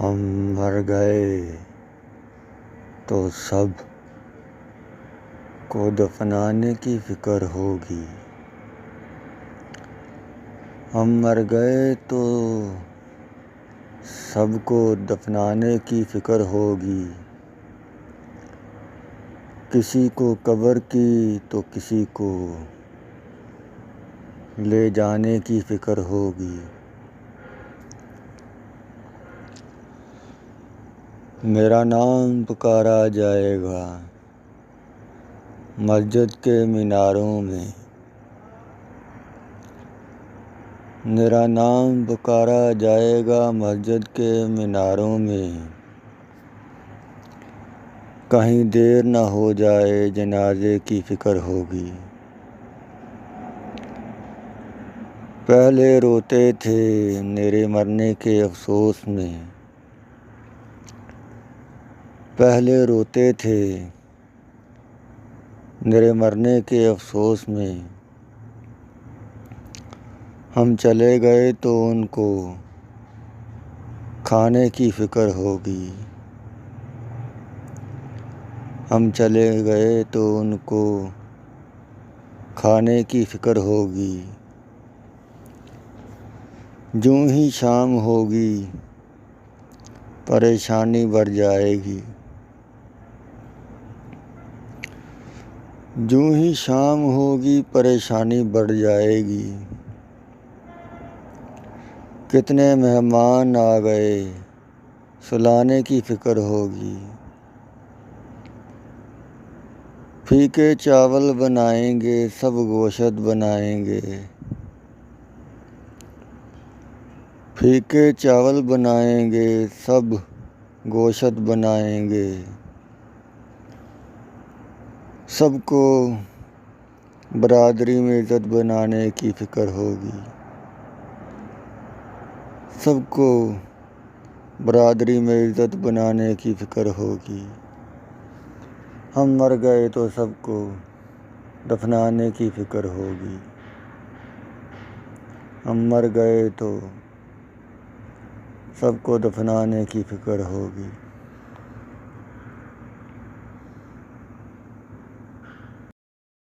ہم مر گئے تو سب کو دفنانے کی فکر ہوگی۔ ہم مر گئے تو سب کو دفنانے کی فکر ہوگی۔ کسی کو قبر کی تو کسی کو لے جانے کی فکر ہوگی۔ میرا نام پکارا جائے گا مسجد کے میناروں میں۔ میرا نام پکارا جائے گا مسجد کے میناروں میں۔ کہیں دیر نہ ہو جائے جنازے کی فکر ہوگی۔ پہلے روتے تھے میرے مرنے کے افسوس میں۔ پہلے روتے تھے میرے مرنے کے افسوس میں۔ ہم چلے گئے تو ان کو کھانے کی فکر ہوگی۔ ہم چلے گئے تو ان کو کھانے کی فکر ہوگی۔ جوں ہی شام ہوگی پریشانی بڑھ جائے گی۔ جوں ہی شام ہوگی پریشانی بڑھ جائے گی۔ کتنے مہمان آ گئے سلانے کی فکر ہوگی۔ پھیکے چاول بنائیں گے سب گوشت بنائیں گے۔ پھیکے چاول بنائیں گے سب گوشت بنائیں گے۔ سب کو برادری میں عزت بنانے کی فکر ہوگی۔ سب کو برادری میں عزت بنانے کی فکر ہوگی۔ ہم مر گئے تو سب کو دفنانے کی فکر ہوگی۔ ہم مر گئے تو سب کو دفنانے کی فکر ہوگی۔